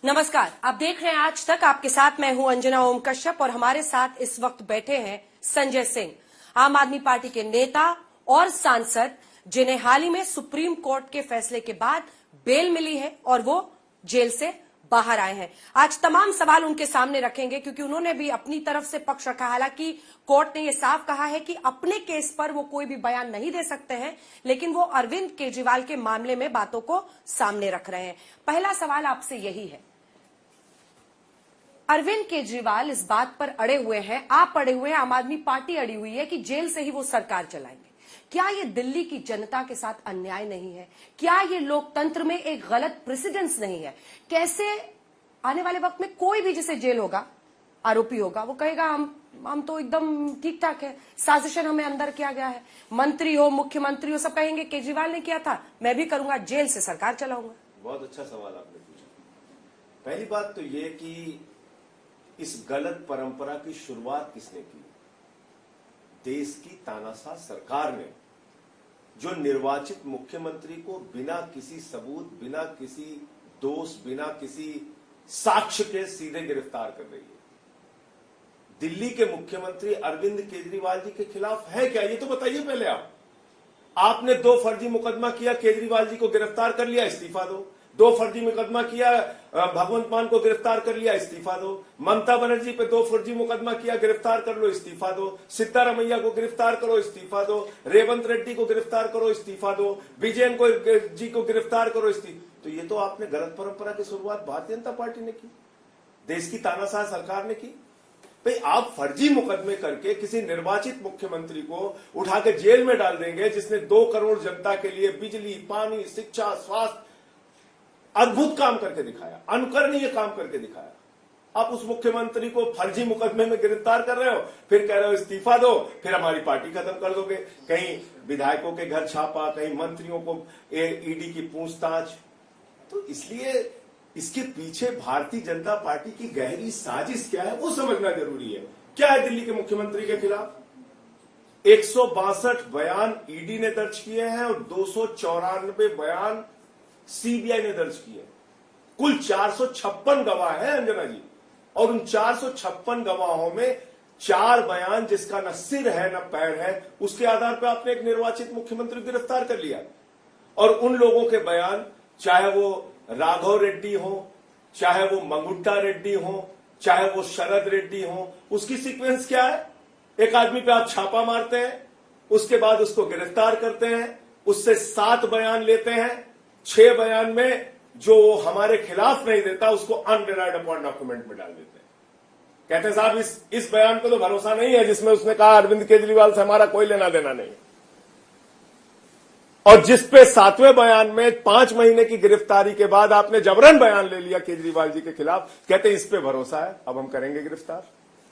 नमस्कार, आप देख रहे हैं आज तक। आपके साथ मैं हूं अंजना ओम कश्यप और हमारे साथ इस वक्त बैठे हैं संजय सिंह, आम आदमी पार्टी के नेता और सांसद, जिन्हें हाल ही में सुप्रीम कोर्ट के फैसले के बाद बेल मिली है और वो जेल से बाहर आए हैं। आज तमाम सवाल उनके सामने रखेंगे क्योंकि उन्होंने भी अपनी तरफ से पक्ष रखा। हालांकि कोर्ट ने यह साफ कहा है कि अपने केस पर वो कोई भी बयान नहीं दे सकते हैं, लेकिन वो अरविंद केजरीवाल के मामले में बातों को सामने रख रहे हैं। पहला सवाल आपसे यही है, अरविंद केजरीवाल इस बात पर अड़े हुए हैं, आप अड़े हुए हैं, आम आदमी पार्टी अड़ी हुई है कि जेल से ही वो सरकार चलाएंगे। क्या ये दिल्ली की जनता के साथ अन्याय नहीं है? क्या ये लोकतंत्र में एक गलत प्रेसिडेंस नहीं है? कैसे आने वाले वक्त में कोई भी जिसे जेल होगा, आरोपी होगा, वो कहेगा हम तो एकदम ठीक ठाक है, साजिशन हमें अंदर किया गया है। मंत्री हो, मुख्यमंत्री हो, सब कहेंगे केजरीवाल ने किया था, मैं भी करूंगा, जेल से सरकार चलाऊंगा। बहुत अच्छा सवाल आपने पूछा। पहली बात तो ये कि इस गलत परंपरा की शुरुआत किसने की? देश की तानाशाह सरकार ने, जो निर्वाचित मुख्यमंत्री को बिना किसी सबूत, बिना किसी दोष, बिना किसी साक्ष्य के सीधे गिरफ्तार कर रही है। दिल्ली के मुख्यमंत्री अरविंद केजरीवाल जी के खिलाफ है क्या, ये तो बताइए पहले आप। आपने 2 फर्जी मुकदमा किया, केजरीवाल जी को गिरफ्तार कर लिया, इस्तीफा दो। 2 फर्जी मुकदमा किया, भगवंत मान को गिरफ्तार कर लिया, इस्तीफा दो। ममता बनर्जी पे 2 फर्जी मुकदमा किया, गिरफ्तार कर लो, इस्तीफा दो। सिद्धारमैया को गिरफ्तार करो, इस्तीफा दो। रेवंत रेड्डी को गिरफ्तार करो, इस्तीफा दो। विजयन जी को गिरफ्तार करो, इस्तीफा। तो ये तो आपने गलत परंपरा की शुरुआत भारतीय जनता पार्टी ने की, देश की तानाशाह सरकार ने की। भाई, आप फर्जी मुकदमे करके किसी निर्वाचित मुख्यमंत्री को उठा के जेल में डाल देंगे, जिसने 2 करोड़ जनता के लिए बिजली, पानी, शिक्षा, स्वास्थ्य अद्भुत काम करके दिखाया, अनुकरणीय काम करके दिखाया। आप उस मुख्यमंत्री को फर्जी मुकदमे में गिरफ्तार कर रहे हो, फिर कह रहे हो इस्तीफा दो, फिर हमारी पार्टी खत्म कर दोगे। कहीं विधायकों के घर छापा, कहीं मंत्रियों को ईडी की पूछताछ। तो इसलिए इसके पीछे भारतीय जनता पार्टी की गहरी साजिश क्या है, वो समझना जरूरी है। क्या है दिल्ली के मुख्यमंत्री के खिलाफ? 162 बयान ईडी ने दर्ज किए हैं और 294 बयान सीबीआई ने दर्ज किए। कुल 456 गवाह हैं अंजना जी, और उन 456 गवाहों में 4 बयान जिसका न सिर है न पैर है, उसके आधार पर आपने एक निर्वाचित मुख्यमंत्री गिरफ्तार कर लिया। और उन लोगों के बयान, चाहे वो राघव रेड्डी हो, चाहे वो मंगुट्टा रेड्डी हो, चाहे वो शरद रेड्डी हो, उसकी सीक्वेंस क्या है? एक आदमी पे आप छापा मारते हैं, उसके बाद उसको गिरफ्तार करते हैं, उससे 7 बयान लेते हैं, 6 बयान में जो हमारे खिलाफ नहीं देता उसको अनडिनाइड अपॉन डॉक्यूमेंट में डाल देते हैं। कहते हैं साहब इस बयान को तो भरोसा नहीं है जिसमें उसने कहा अरविंद केजरीवाल से हमारा कोई लेना देना नहीं। और जिसपे 7वें बयान में 5 महीने की गिरफ्तारी के बाद आपने जबरन बयान ले लिया केजरीवाल जी के खिलाफ, कहते हैं इस पे भरोसा है, अब हम करेंगे गिरफ्तार।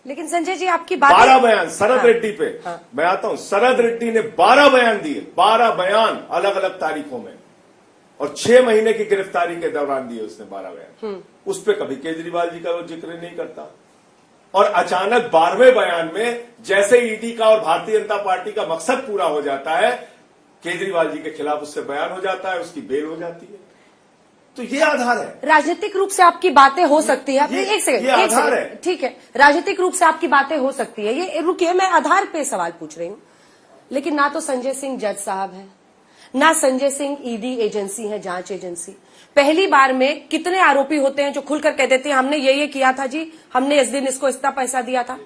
लेकिन संजय जी, आपकी बात 12 बयान शरद रेड्डी पे, मैं आता हूं, शरद रेड्डी ने 12 बयान दिए, 12 बयान अलग अलग तारीखों में, और 6 महीने की गिरफ्तारी के दौरान दिए उसने 12 बयान। उस पर कभी केजरीवाल जी का वो जिक्र नहीं करता। और अचानक 12वें बयान में जैसे ईडी का और भारतीय जनता पार्टी का मकसद पूरा हो जाता है, केजरीवाल जी के खिलाफ उससे बयान हो जाता है, उसकी बेल हो जाती है। तो ये आधार है। राजनीतिक रूप से आपकी बातें हो सकती है। एक सेकंड, ठीक है, राजनीतिक रूप से आपकी बातें हो सकती है, ये रुकिए, मैं आधार पे सवाल पूछ रही हूं। लेकिन ना तो संजय सिंह जज साहब है, ना संजय सिंह ईडी एजेंसी है, जांच एजेंसी। पहली बार में कितने आरोपी होते हैं जो खुलकर कह देते हैं हमने ये किया था जी, हमने इस दिन इसको इतना पैसा दिया था।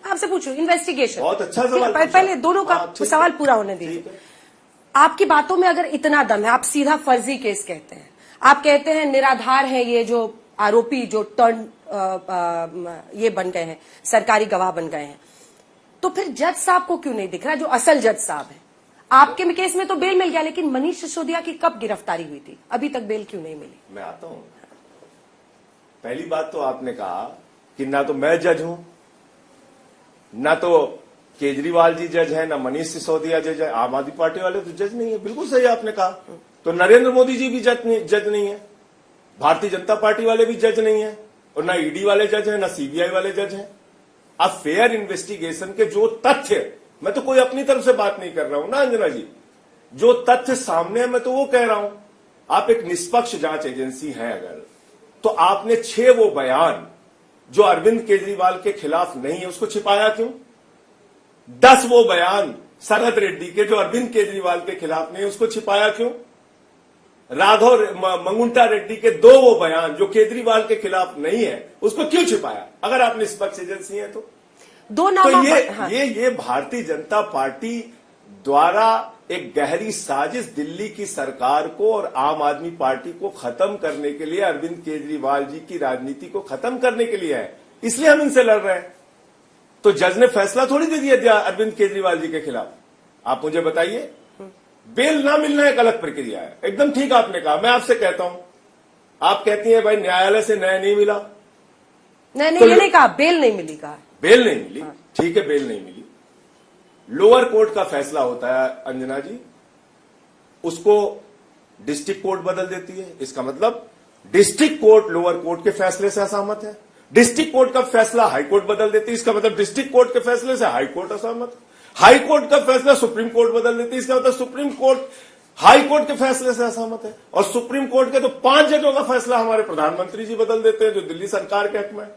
आपसे पूछू, इन्वेस्टिगेशन। बहुत अच्छा सवाल। पहले दोनों का सवाल पूरा होने दीजिए। आपकी बातों में अगर इतना दम है, आप सीधा फर्जी केस कहते हैं, आप कहते हैं निराधार है ये जो आरोपी जो टर्न ये बन गए हैं, सरकारी गवाह बन गए हैं, तो फिर जज साहब को क्यों नहीं दिख रहा जो असल जज साहब है? आपके केस में तो बेल मिल गया, लेकिन मनीष सिसोदिया की कब गिरफ्तारी हुई थी, अभी तक बेल क्यों नहीं मिली? मैं आता हूं। पहली बात तो आपने कहा कि ना तो मैं जज हूं, ना तो केजरीवाल जी जज है, ना मनीष सिसोदिया जज है, आम आदमी पार्टी वाले तो जज नहीं है। बिल्कुल सही आपने कहा। तो नरेंद्र मोदी जी भी जज नहीं है, भारतीय जनता पार्टी वाले भी जज नहीं है, और ना ईडी वाले जज है, ना सीबीआई वाले जज हैं। अब फेयर इन्वेस्टिगेशन के जो तथ्य, मैं तो कोई अपनी तरफ से बात नहीं कर रहा हूं ना अंजना जी, जो तथ्य सामने है मैं तो वो कह रहा हूं। आप एक निष्पक्ष जांच एजेंसी हैं अगर, तो आपने 6 वो बयान जो अरविंद केजरीवाल के खिलाफ नहीं है उसको छिपाया क्यों? 10 वो बयान शरद रेड्डी के जो अरविंद केजरीवाल के खिलाफ नहीं है उसको छिपाया क्यों? राघव मंगुंटा रेड्डी के 2 वो बयान जो केजरीवाल के खिलाफ नहीं है उसको क्यों छिपाया? अगर आप निष्पक्ष एजेंसी है तो 2 नाम तो ये भारतीय जनता पार्टी द्वारा एक गहरी साजिश दिल्ली की सरकार को और आम आदमी पार्टी को खत्म करने के लिए, अरविंद केजरीवाल जी की राजनीति को खत्म करने के लिए है, इसलिए हम इनसे लड़ रहे हैं। तो जज ने फैसला थोड़ी दे दिया अरविंद केजरीवाल जी के खिलाफ। आप मुझे बताइए, बेल ना मिलना एक अलग प्रक्रिया है, एकदम ठीक आपने कहा। मैं आपसे कहता हूं, आप कहती हैं भाई न्यायालय से न्याय नहीं मिला, नहीं ये नहीं कहा, बेल नहीं मिली कहा। बेल नहीं मिली, ठीक है, बेल नहीं मिली। लोअर कोर्ट का फैसला होता है अंजना जी, उसको डिस्ट्रिक्ट कोर्ट बदल देती है। इसका मतलब डिस्ट्रिक्ट कोर्ट लोअर कोर्ट के फैसले से असहमत है, डिस्ट्रिक्ट कोर्ट का फैसला हाई कोर्ट बदल देती है। इसका मतलब डिस्ट्रिक्ट कोर्ट के फैसले से हाई कोर्ट असहमत है। हाई कोर्ट का फैसला सुप्रीम कोर्ट बदल देती है। इसका मतलब सुप्रीम कोर्ट हाई कोर्ट के फैसले से असहमत है। और सुप्रीम कोर्ट के तो 5 जजों का फैसला हमारे प्रधानमंत्री जी बदल देते हैं जो दिल्ली सरकार के हक में है।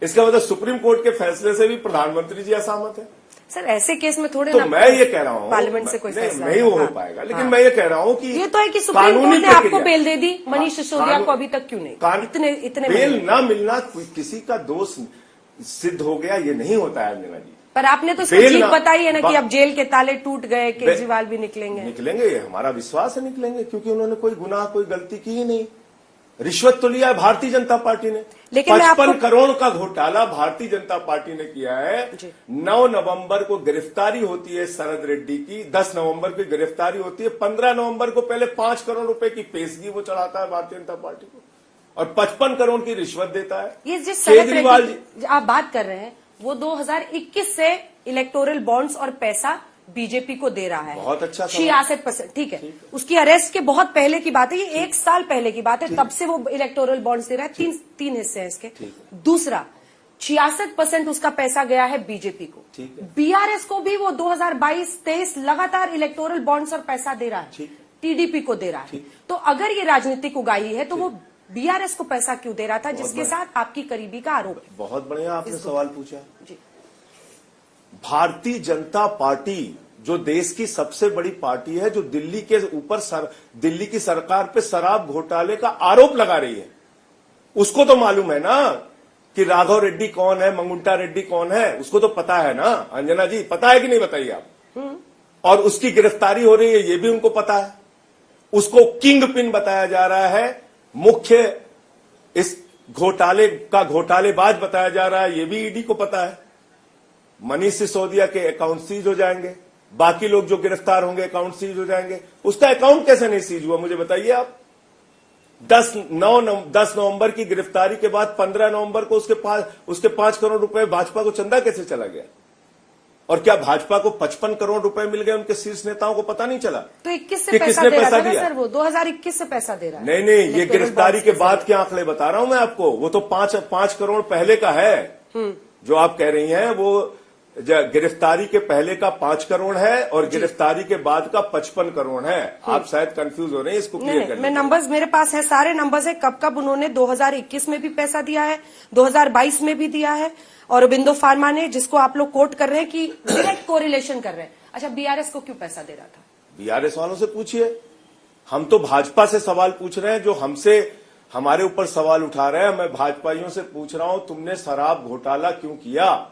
इसका मतलब सुप्रीम कोर्ट के फैसले से भी प्रधानमंत्री जी असहमत है। सर ऐसे केस में थोड़े तो मैं ये कह रहा हूं पार्लियामेंट से कोई फैसला नहीं हो पाएगा, लेकिन मैं ये कह रहा हूं कि ये तो है कि सुप्रीम कोर्ट ने आपको बेल दे दी, मनीष सिसोदिया को अभी तक क्यों नहीं? इतने बेल ना मिलना किसी का दोष सिद्ध हो गया ये नहीं होता है अंजना जी। पर आपने तो इसकी जीत बताई है ना कि अब जेल के ताले टूट गए, केजरीवाल भी निकलेंगे। ये हमारा विश्वास है निकलेंगे, क्योंकि उन्होंने कोई गुनाह कोई गलती की ही नहीं। रिश्वत तो लिया है भारतीय जनता पार्टी ने, लेकिन 55 करोड़ का घोटाला भारतीय जनता पार्टी ने किया है। 9 नवंबर को गिरफ्तारी होती है शरद रेड्डी की, 10 नवंबर की गिरफ्तारी होती है, 15 नवंबर को पहले 5 करोड़ रुपए की पेशगी वो चढ़ाता है भारतीय जनता पार्टी को और 55 करोड़ की रिश्वत देता है। ये जिस केजरीवाल जी आप बात कर रहे हैं वो 2021 से इलेक्टोरल बॉन्ड्स और पैसा बीजेपी को दे रहा है। बहुत अच्छा, 66%, ठीक है। उसकी अरेस्ट के बहुत पहले की बात है, ये 1 साल पहले की बात है, तब से वो इलेक्टोरल बॉन्ड्स दे रहा है। तीन हिस्से हैं इसके। दूसरा 66% उसका पैसा गया है बीजेपी को। बीआरएस को भी वो 2022-23 लगातार इलेक्टोरल बॉन्ड्स और पैसा दे रहा है, टीडीपी को दे रहा है। तो अगर ये राजनीतिक उगाही है तो वो बीआरएस को पैसा क्यों दे रहा था जिसके साथ आपकी करीबी का आरोप है? बहुत बढ़िया आपने सवाल पूछा जी। भारतीय जनता पार्टी जो देश की सबसे बड़ी पार्टी है, जो दिल्ली के ऊपर दिल्ली की सरकार पे शराब घोटाले का आरोप लगा रही है, उसको तो मालूम है ना कि राघव रेड्डी कौन है, मंगुंटा रेड्डी कौन है, उसको तो पता है ना अंजना जी। पता है कि नहीं बताइए आप? और उसकी गिरफ्तारी हो रही है ये भी उनको पता है। उसको किंग पिन बताया जा रहा है, मुख्य इस घोटाले का घोटालेबाज बताया जा रहा है, ये भी ईडी को पता है। मनीष सिसोदिया के अकाउंट सीज हो जाएंगे, बाकी लोग जो गिरफ्तार होंगे अकाउंट सीज हो जाएंगे। उसका अकाउंट कैसे नहीं सीज हुआ मुझे बताइए आप? 10 नवंबर की गिरफ्तारी के बाद 15 नवंबर को उसके 5 करोड़ रुपए भाजपा को चंदा कैसे चला गया? और क्या भाजपा को 55 करोड़ रुपए मिल गए उनके शीर्ष नेताओं को पता नहीं चला? तो 21 से पैसा दे रहा था सर, वो 2021 से पैसा दे रहा है। नहीं, ये गिरफ्तारी के बाद के आंकड़े बता रहा हूं मैं आपको। वो तो 5 करोड़ पहले का है जो आप कह रही हैं। वो गिरफ्तारी के पहले का 5 करोड़ है और गिरफ्तारी के बाद का 55 करोड़ है। आप शायद कंफ्यूज हो रहे हैं, इसको क्लियर करने। मैं नंबर्स मेरे पास है, सारे नंबर्स है, कब उन्होंने 2021 में भी पैसा दिया है, 2022 में भी दिया है। और अरबिंदो फार्मा ने, जिसको आप लोग कोट कर रहे हैं कि डायरेक्ट कोरिलेशन कर रहे हैं। अच्छा, बीआरएस को क्यों पैसा दे रहा था? बीआरएस वालों से पूछिए। हम तो भाजपा से सवाल पूछ रहे हैं, जो हमसे हमारे ऊपर सवाल उठा रहे हैं। मैं भाजपाइयों से पूछ रहा हूं, तुमने शराब घोटाला क्यों किया?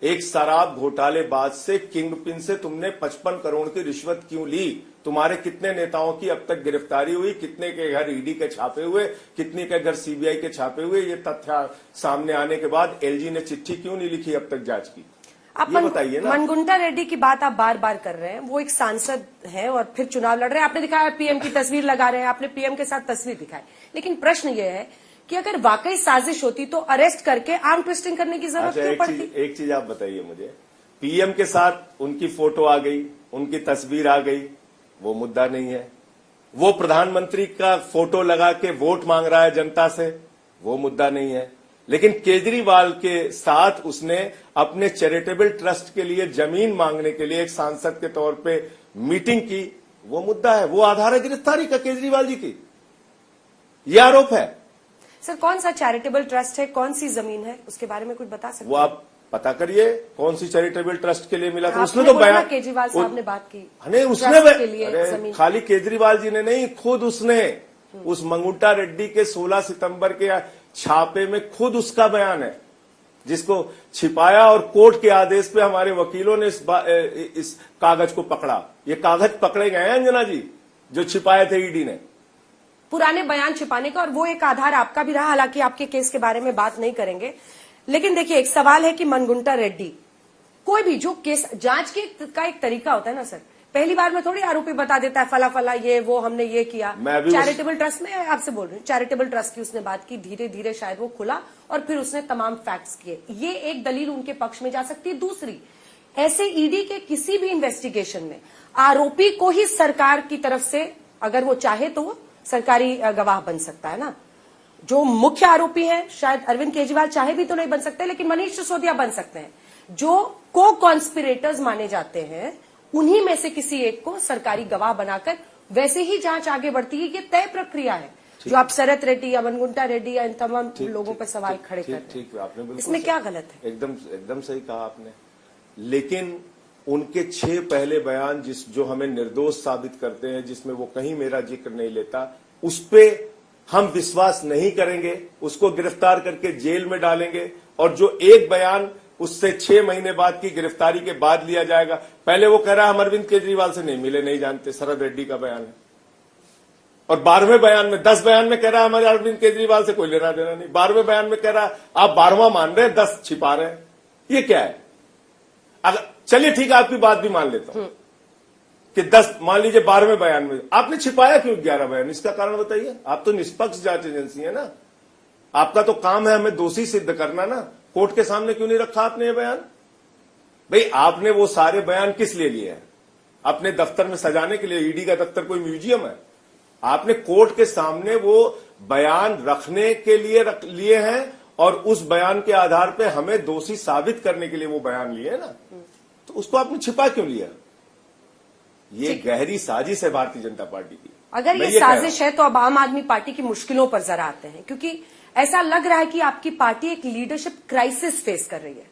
एक शराब घोटालेबाज से, किंग पिन से तुमने 55 करोड़ की रिश्वत क्यों ली? तुम्हारे कितने नेताओं की अब तक गिरफ्तारी हुई? कितने के घर ईडी के छापे हुए? कितने के घर सीबीआई के छापे हुए? ये तथ्य सामने आने के बाद एलजी ने चिट्ठी क्यों नहीं लिखी अब तक जांच की? आप बताइए ना। मंगुंटा रेड्डी की बात आप बार बार कर रहे हैं। वो एक सांसद है और फिर चुनाव लड़ रहे हैं। आपने दिखाया पीएम की तस्वीर लगा रहे हैं, आपने पीएम के साथ तस्वीर दिखाई। लेकिन प्रश्न ये है कि अगर वाकई साजिश होती तो अरेस्ट करके आर्म ट्विस्टिंग करने की जरूरत क्यों पड़ती? एक चीज आप बताइए मुझे, पीएम के साथ उनकी फोटो आ गई, उनकी तस्वीर आ गई, वो मुद्दा नहीं है। वो प्रधानमंत्री का फोटो लगा के वोट मांग रहा है जनता से, वो मुद्दा नहीं है। लेकिन केजरीवाल के साथ उसने अपने चैरिटेबल ट्रस्ट के लिए जमीन मांगने के लिए एक सांसद के तौर पे मीटिंग की, वो मुद्दा है। वो आधार है गिरफ्तारी का केजरीवाल जी की, ये आरोप है। सर कौन सा चैरिटेबल ट्रस्ट है, कौन सी जमीन है, उसके बारे में कुछ बता सकते हैं? वो आप पता करिए कौन सी चैरिटेबल ट्रस्ट के लिए मिला था। उसने आपने तो बोला बयान, केजरीवाल साहब ने बात की, नहीं उसने ट्रस्ट के लिए अरे जमीन। खाली केजरीवाल जी ने नहीं, खुद उसने उस मंगुंटा रेड्डी के 16 सितंबर के छापे में खुद उसका बयान है, जिसको छिपाया और कोर्ट के आदेश पे हमारे वकीलों ने इस कागज को पकड़ा। ये कागज पकड़े गए हैं अंजना जी, जो छिपाए थे ईडी ने। पुराने बयान छिपाने का, और वो एक आधार आपका भी रहा। हालांकि आपके केस के बारे में बात नहीं करेंगे, लेकिन देखिए एक सवाल है कि मनगुंटा रेड्डी, कोई भी जो केस जांच के का एक तरीका होता है ना सर, पहली बार में थोड़ी आरोपी बता देता है फला फला ये वो हमने ये किया। चैरिटेबल ट्रस्ट में आपसे बोल रही हूँ, चैरिटेबल ट्रस्ट की उसने बात की, धीरे धीरे शायद वो खुला और फिर उसने तमाम फैक्ट्स किए। ये एक दलील उनके पक्ष में जा सकती है। दूसरी, ऐसे ईडी के किसी भी इन्वेस्टिगेशन में आरोपी को ही सरकार की तरफ से अगर वो चाहे तो वो सरकारी गवाह बन सकता है ना। जो मुख्य आरोपी हैं शायद अरविंद केजरीवाल चाहे भी तो नहीं बन सकते, लेकिन मनीष सिसोदिया बन सकते हैं। जो को कॉन्स्पिरेटर्स माने जाते हैं उन्हीं में से किसी एक को सरकारी गवाह बनाकर वैसे ही जांच आगे बढ़ती है। ये तय प्रक्रिया है। जो आप शरत रेड्डी या मनगुंटा रेड्डी या इन तमाम लोगों पर सवाल खड़े कर रहे हैं, आपने बिल्कुल इसमें क्या गलत है? एकदम सही कहा आपने। लेकिन उनके 6 पहले बयान जो हमें निर्दोष साबित करते हैं, जिसमें वो कहीं मेरा जिक्र नहीं लेता, उस पे हम विश्वास नहीं करेंगे, उसको गिरफ्तार करके जेल में डालेंगे। और जो एक बयान उससे 6 महीने बाद की गिरफ्तारी के बाद लिया जाएगा, पहले वो कह रहा है हम अरविंद केजरीवाल से नहीं मिले, नहीं जानते, शरद रेड्डी का बयान है। और 12वें बयान में 10 बयान में कह रहा है हमारे अरविंद केजरीवाल से कोई लेना देना नहीं। 12वें बयान में कह रहा है आप 12वां मान रहे हैं, 10 छिपा रहे हैं। ये क्या है? अगर चलिए ठीक है, आपकी बात भी मान लेता हूं कि 10 मान लीजिए 12वें बयान में आपने छिपाया क्यों 11 बयान, इसका कारण बताइए। आप तो निष्पक्ष जांच एजेंसी है ना, आपका तो काम है हमें दोषी सिद्ध करना ना। कोर्ट के सामने क्यों नहीं रखा आपने ये बयान? भाई आपने वो सारे बयान किस लिए लिए हैं? अपने दफ्तर में सजाने के लिए? ईडी का दफ्तर कोई म्यूजियम है? आपने कोर्ट के सामने वो बयान रखने के लिए लिए हैं और उस बयान के आधार पे हमें दोषी साबित करने के लिए वो बयान लिए ना, तो उसको आपने छिपा क्यों लिया? ये गहरी साजिश है भारतीय जनता पार्टी की। अगर ये साजिश है तो अब आम आदमी पार्टी की मुश्किलों पर जरा आते हैं, क्योंकि ऐसा लग रहा है कि आपकी पार्टी एक लीडरशिप क्राइसिस फेस कर रही है।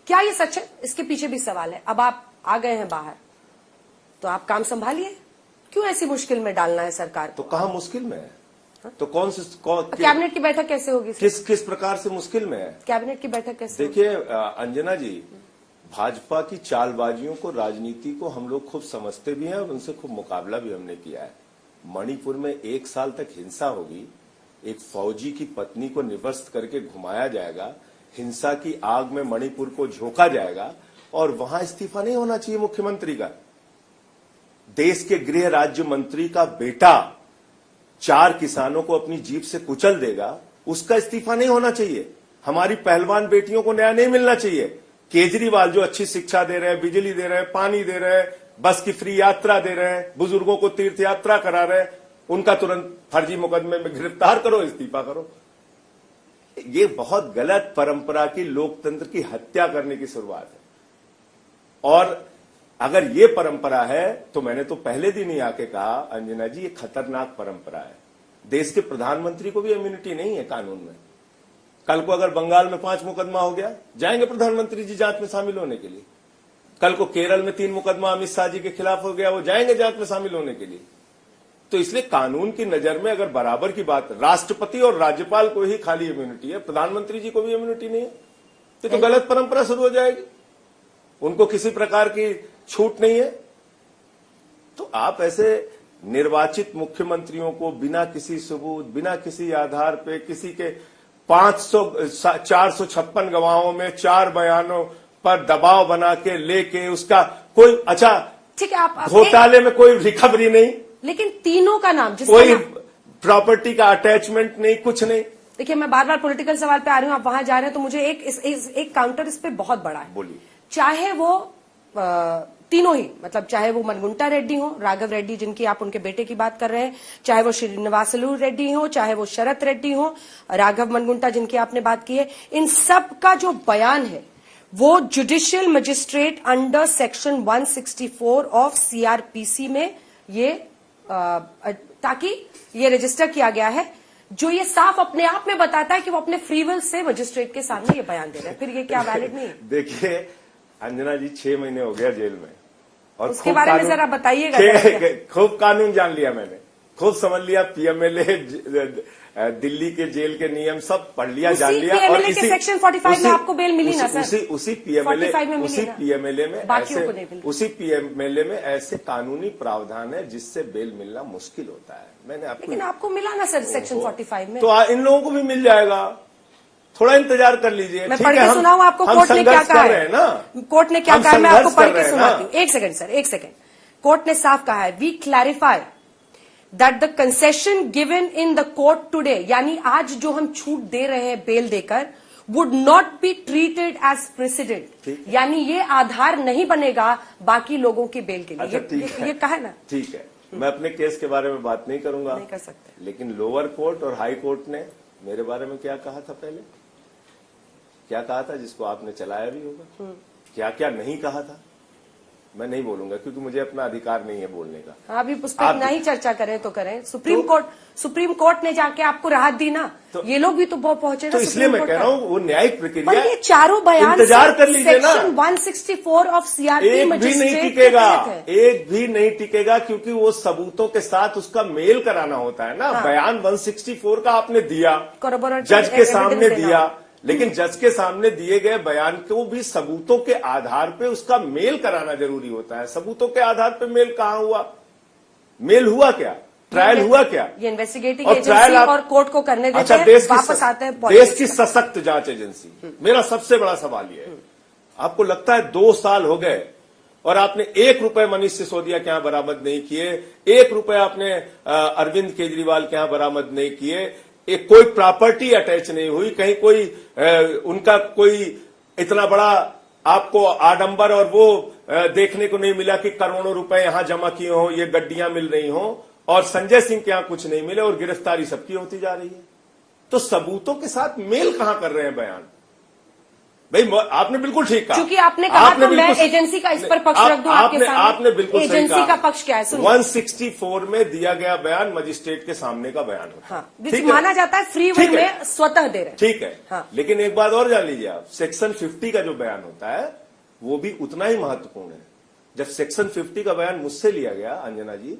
क्या ये सच है? इसके पीछे भी सवाल है। अब आप आ गए हैं बाहर तो आप काम संभालिए, क्यों ऐसी मुश्किल में डालना है सरकार को? तो कहां मुश्किल में है? तो कौन कैबिनेट की बैठक कैसे होगी? किस प्रकार से मुश्किल में है कैबिनेट की बैठक कैसे? देखिए अंजना जी, भाजपा की चालबाजियों को, राजनीति को हम लोग खूब समझते भी हैं और उनसे खूब मुकाबला भी हमने किया है। मणिपुर में 1 साल तक हिंसा होगी, एक फौजी की पत्नी को निवस्त करके घुमाया जाएगा, हिंसा की आग में मणिपुर को झोंका जाएगा और वहां इस्तीफा नहीं होना चाहिए मुख्यमंत्री का। देश के गृह राज्य मंत्री का बेटा 4 किसानों को अपनी जीप से कुचल देगा, उसका इस्तीफा नहीं होना चाहिए। हमारी पहलवान बेटियों को न्याय नहीं मिलना चाहिए। केजरीवाल जो अच्छी शिक्षा दे रहे हैं, बिजली दे रहे हैं, पानी दे रहे हैं, बस की फ्री यात्रा दे रहे हैं, बुजुर्गों को तीर्थ यात्रा करा रहे हैं, उनका तुरंत फर्जी मुकदमे में गिरफ्तार करो, इस्तीफा करो। ये बहुत गलत परंपरा की, लोकतंत्र की हत्या करने की शुरुआत है। और अगर ये परंपरा है तो मैंने तो पहले दिन ही आके कहा अंजना जी, ये खतरनाक परंपरा है। देश के प्रधानमंत्री को भी इम्यूनिटी नहीं है कानून में। कल को अगर बंगाल में 5 मुकदमा हो गया, जाएंगे प्रधानमंत्री जी जांच में शामिल होने के लिए। कल को केरल में 3 मुकदमा अमित शाह जी के खिलाफ हो गया, वो जाएंगे जांच में शामिल होने के लिए। तो इसलिए कानून की नजर में अगर बराबर की बात, राष्ट्रपति और राज्यपाल को ही खाली इम्यूनिटी है, प्रधानमंत्री जी को भी इम्यूनिटी नहीं है, तो गलत परंपरा शुरू हो जाएगी। उनको किसी प्रकार की छूट नहीं है। तो आप ऐसे निर्वाचित मुख्यमंत्रियों को बिना किसी सबूत, बिना किसी आधार पे, किसी के 456 गवाहों में 4 बयानों पर दबाव बना के लेके उसका कोई, अच्छा ठीक है, आप घोटाले में कोई रिकवरी नहीं, लेकिन तीनों का नाम, कोई प्रॉपर्टी का अटैचमेंट नहीं, कुछ नहीं। देखिए मैं बार बार पॉलिटिकल सवाल पे आ रही हूं, आप वहां जा रहे हैं, तो मुझे एक काउंटर इस पे बहुत बड़ा है। बोलिए। चाहे वो तीनों ही, मतलब चाहे वो मनगुंटा रेड्डी हो, राघव रेड्डी जिनकी आप उनके बेटे की बात कर रहे हैं, चाहे वो श्रीनिवासलू रेड्डी हो, चाहे वो शरत रेड्डी हो, राघव मनगुंटा जिनकी आपने बात की है, इन सब का जो बयान है वो judicial magistrate under section 164 of CrPC में ये ताकि ये रजिस्टर किया गया है जो ये साफ अपने आप में बताता है कि वो अपने फ्री विल से मजिस्ट्रेट के सामने ये बयान दे रहे हैं, फिर ये क्या वैलिड नहीं है? देखिए अंजना जी 6 महीने हो गया जेल में, और उसके बारे में जरा बताइएगा। खूब कानून जान लिया मैंने, खूब समझ लिया, पीएमएलए, दिल्ली के जेल के नियम सब पढ़ लिया, जान लिया। और इसी सेक्शन 45 में आपको बेल मिली ना सर? उसी पीएमएलए में ऐसे, उसी पीएमएलए में ऐसे कानूनी प्रावधान है जिससे बेल मिलना मुश्किल होता है। मैंने आपको, लेकिन आपको मिला ना सर सेक्शन 45 में? तो इन लोगों को भी मिल जाएगा, थोड़ा इंतजार कर लीजिए। मैं पढ़ के सुनाऊं आपको कोर्ट ने क्या कहा है ना, कोर्ट ने क्या कहा है, मैं आपको पढ़ के सुनाती हूँ। एक सेकंड सर, एक सेकंड। कोर्ट ने साफ कहा है, we clarify that the concession given in the court today, यानी आज जो हम छूट दे रहे हैं बेल देकर, would not be treated as precedent, यानी ये आधार नहीं बनेगा बाकी लोगों की बेल के लिए। अच्छा, ये कहा ना? ठीक है, मैं अपने केस के बारे में बात नहीं करूंगा, नहीं कर सकते, लेकिन लोअर कोर्ट और हाई कोर्ट ने मेरे बारे में क्या कहा था, पहले क्या कहा था, जिसको आपने चलाया भी होगा, क्या क्या नहीं कहा था, मैं नहीं बोलूंगा क्योंकि मुझे अपना अधिकार नहीं है बोलने का। अभी उस पर नहीं चर्चा करें तो करें। सुप्रीम कोर्ट ने जाके आपको राहत दी ना, तो ये लोग भी तो बहुत पहुंचे ना। तो इसलिए मैं कह रहा हूँ वो न्यायिक प्रक्रिया, पर ये चारों बयान इंतजार कर लीजिए ना। सेक्शन 164 ऑफ सीआरपी एक भी नहीं टिकेगा, एक भी नहीं टिकेगा, क्योंकि वो सबूतों के साथ उसका मेल कराना होता है ना। बयान 164 का आपने दिया, जज के सामने दिया, लेकिन जज के सामने दिए गए बयान को भी सबूतों के आधार पे उसका मेल कराना जरूरी होता है। सबूतों के आधार पे मेल कहां हुआ, मेल हुआ क्या, ट्रायल हुआ क्या? ये इन्वेस्टिगेटिंग एजेंसी और कोर्ट को करने देते हैं, वापस आते हैं देश की सशक्त जांच एजेंसी। मेरा सबसे बड़ा सवाल ये है, आपको लगता है 2 साल हो गए और आपने 1 रुपए मनीष सिसोदिया के यहां बरामद नहीं किए, 1 रुपए आपने अरविंद केजरीवाल के यहां बरामद नहीं किए, एक कोई प्रॉपर्टी अटैच नहीं हुई, कहीं कोई उनका कोई इतना बड़ा आपको आडंबर और वो देखने को नहीं मिला कि करोड़ों रुपए यहां जमा किए हो, ये गड्डियां मिल रही हो, और संजय सिंह के यहां कुछ नहीं मिले और गिरफ्तारी सबकी होती जा रही है। तो सबूतों के साथ मेल कहां कर रहे हैं बयान? भाई आपने बिल्कुल ठीक कहा, क्योंकि आपने कहा था मैं एजेंसी का इस पर पक्ष रख दूं आपके सामने। आपने बिल्कुल सही कहा, एजेंसी का पक्ष क्या है? 164 में दिया गया बयान मजिस्ट्रेट के सामने का बयान होता है। हाँ, माना जाता है फ्री विल में स्वतः दे रहे हैं, ठीक है। हाँ। लेकिन एक बात और जान लीजिए आप, सेक्शन 50 का जो बयान होता है वो भी उतना ही महत्वपूर्ण है। जब सेक्शन 50 का बयान मुझसे लिया गया अंजना जी,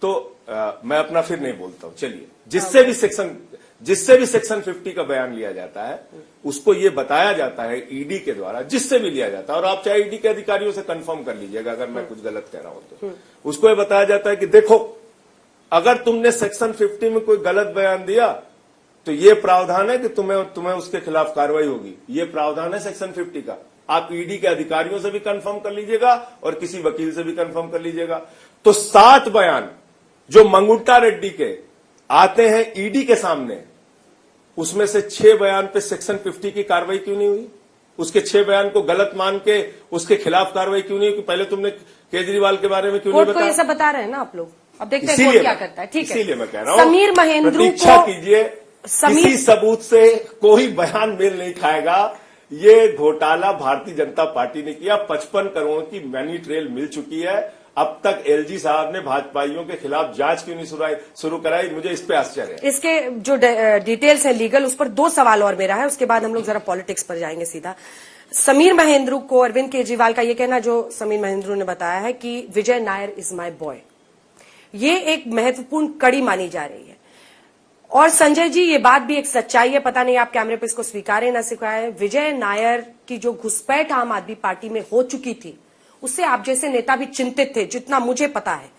तो मैं अपना फिर नहीं बोलता हूं, चलिए, जिससे भी सेक्शन 50 का बयान लिया जाता है उसको ये बताया जाता है ईडी के द्वारा, जिससे भी लिया जाता है, और आप चाहे ईडी के अधिकारियों से कंफर्म कर लीजिएगा अगर मैं कुछ गलत कह रहा हूं तो, उसको ये बताया जाता है कि देखो अगर तुमने सेक्शन 50 में कोई गलत बयान दिया तो ये प्रावधान है कि तुम्हें उसके खिलाफ कार्रवाई होगी। ये प्रावधान है सेक्शन 50 का। आप ईडी के अधिकारियों से भी कंफर्म कर लीजिएगा और किसी वकील से भी कंफर्म कर लीजिएगा। तो 7 बयान जो मंगुट्टा रेड्डी के आते हैं ईडी के सामने, उसमें से 6 बयान पे सेक्शन 50 की कार्रवाई क्यों नहीं हुई? उसके 6 बयान को गलत मान के उसके खिलाफ कार्रवाई क्यों नहीं हुई? पहले तुमने केजरीवाल के बारे में क्यों नहीं बताया? कोर्ट को ये सब बता रहे हैं ना आप लोग, अब देखते हैं कोर्ट क्या करता है। ठीक है, इसीलिए मैं कह रहा हूं समीर महेंद्रू प्रतीक्षा कीजिए, किसी सबूत से कोई बयान मेल नहीं खाएगा। ये घोटाला भारतीय जनता पार्टी ने किया, 55 करोड़ की मनी ट्रेल मिल चुकी है। अब तक एलजी साहब ने भाजपाइयों के खिलाफ जांच क्यों नहीं शुरू कराई? मुझे इस पे आश्चर्य है। इसके जो डिटेल्स है लीगल, उस पर 2 सवाल और मेरा है, उसके बाद हम लोग जरा पॉलिटिक्स पर जाएंगे सीधा। समीर महेंद्रू को अरविंद केजरीवाल का ये कहना, जो समीर महेंद्रू ने बताया है कि विजय नायर इज माय बॉय, ये एक महत्वपूर्ण कड़ी मानी जा रही है। और संजय जी, ये बात भी एक सच्चाई है, पता नहीं आप कैमरे पर इसको स्वीकारें ना स्वीकारें, विजय नायर की जो घुसपैठ आम आदमी पार्टी में हो चुकी थी उससे आप जैसे नेता भी चिंतित थे, जितना मुझे पता है।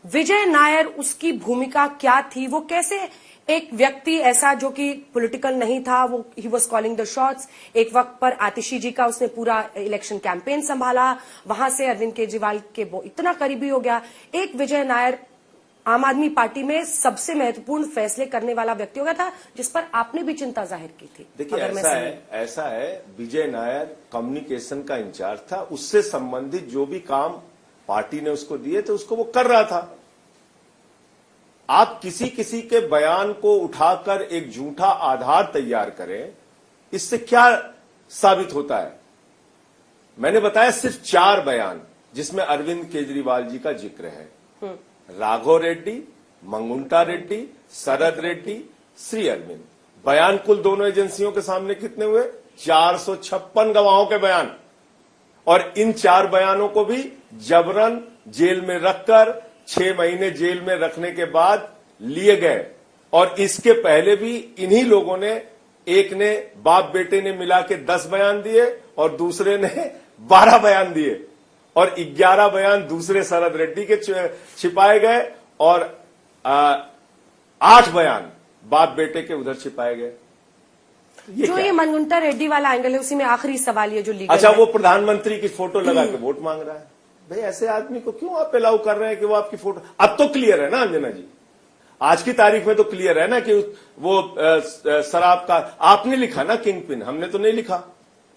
विजय नायर, उसकी भूमिका क्या थी? वो कैसे एक व्यक्ति ऐसा जो कि पॉलिटिकल नहीं था, वो he was calling the shots. एक वक्त पर आतिशी जी का उसने पूरा इलेक्शन कैंपेन संभाला, वहां से अरविंद केजरीवाल के वो इतना करीबी हो गया। एक विजय नायर आम आदमी पार्टी में सबसे महत्वपूर्ण फैसले करने वाला व्यक्ति हो गया था, जिस पर आपने भी चिंता जाहिर की थी। देखिए ऐसा है विजय नायर कम्युनिकेशन का इंचार्ज था, उससे संबंधित जो भी काम पार्टी ने उसको दिए थे उसको वो कर रहा था। आप किसी के बयान को उठाकर एक झूठा आधार तैयार करें, इससे क्या साबित होता है? मैंने बताया सिर्फ 4 बयान जिसमें अरविंद केजरीवाल जी का जिक्र है। राघव रेड्डी, मंगुंटा रेड्डी, शरद रेड्डी श्री अरविंद। बयान कुल दोनों एजेंसियों के सामने कितने हुए? 456 गवाहों के बयान, और इन 4 बयानों को भी जबरन जेल में रखकर 6 महीने जेल में रखने के बाद लिए गए। और इसके पहले भी इन्हीं लोगों ने, एक ने बाप बेटे ने मिला के 10 बयान दिए और दूसरे ने 12 बयान दिए, और 11 बयान दूसरे शरद रेड्डी के छिपाए गए, और 8 बयान बाप बेटे के उधर छिपाए गए। जो ये मनगुंटा रेड्डी वाला एंगल है, उसी में आखिरी सवाल ये जो लीगल अच्छा, है। वो प्रधानमंत्री की फोटो लगा के वोट मांग रहा है। भाई ऐसे आदमी को क्यों आप अलाउ कर रहे हैं कि वो आपकी फोटो? अब तो क्लियर है ना अंजना जी, आज की तारीख में तो क्लियर है ना कि वो शराब का आपने लिखा ना किंग पिन, हमने तो नहीं लिखा,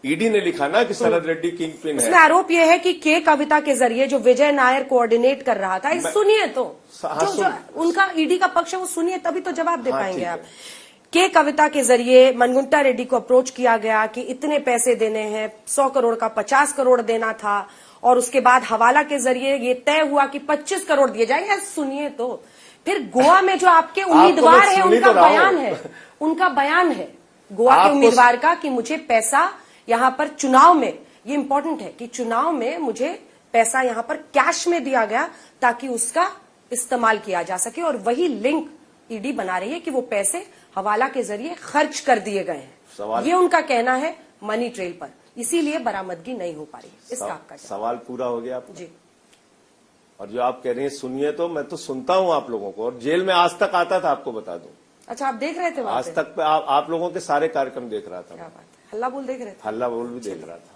ईडी ने लिखा ना कि शरद रेड्डी किंग पिन है। इसमें आरोप यह है कि के कविता के जरिए जो विजय नायर कोऑर्डिनेट कर रहा था, सुनिए तो जो उनका ईडी का पक्ष है वो सुनिए, तभी तो जवाब दे पाएंगे आप। के कविता के जरिए मनगुंटा रेड्डी को अप्रोच किया गया कि इतने पैसे देने हैं, 100 करोड़ का 50 करोड़ देना था, और उसके बाद हवाला के जरिए ये तय हुआ कि 25 करोड़ दिए जाएंगे। सुनिए तो फिर गोवा में जो आपके उम्मीदवार है उनका बयान है गोवा के उम्मीदवार का कि मुझे पैसा यहां पर चुनाव में, ये इंपॉर्टेंट है कि चुनाव में मुझे पैसा यहां पर कैश में दिया गया ताकि उसका इस्तेमाल किया जा सके, और वही लिंक ईडी बना रही है कि वो पैसे हवाला के जरिए खर्च कर दिए गए हैं। ये उनका कहना है मनी ट्रेल पर, इसीलिए बरामदगी नहीं हो पा रही। इसका आपका सवाल पूरा हो गया आपका? जी। और जो आप कह रही हैं सुनिए तो, मैं तो सुनता हूं आप लोगों को, और जेल में आज तक आता था, आपको बता दूं। अच्छा, आप देख रहे थे वहां आज तक आप लोगों के सारे कार्यक्रम देख रहा था। क्या बात है, हल्ला बोल देख रहे थे? हल्ला बोल भी देख रहा था।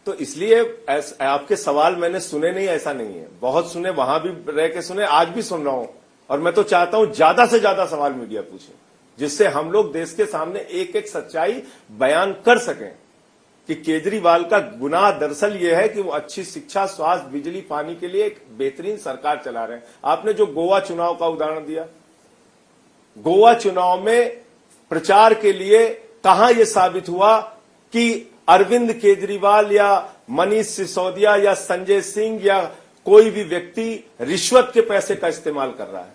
तो इसलिए आपके सवाल मैंने सुने नहीं, ऐसा नहीं है, बहुत सुने, वहां भी रह के सुने, आज भी सुन रहा हूं, और मैं तो चाहता हूं ज्यादा से ज्यादा सवाल मीडिया पूछे, जिससे हम लोग देश के सामने एक एक सच्चाई बयान कर सकें कि केजरीवाल का गुनाह दरअसल यह है कि वो अच्छी शिक्षा, स्वास्थ्य, बिजली, पानी के लिए एक बेहतरीन सरकार चला रहे हैं। आपने जो गोवा चुनाव का उदाहरण दिया, गोवा चुनाव में प्रचार के लिए कहां यह साबित हुआ कि अरविंद केजरीवाल या मनीष सिसोदिया या संजय सिंह या कोई भी व्यक्ति रिश्वत के पैसे का इस्तेमाल कर रहा है?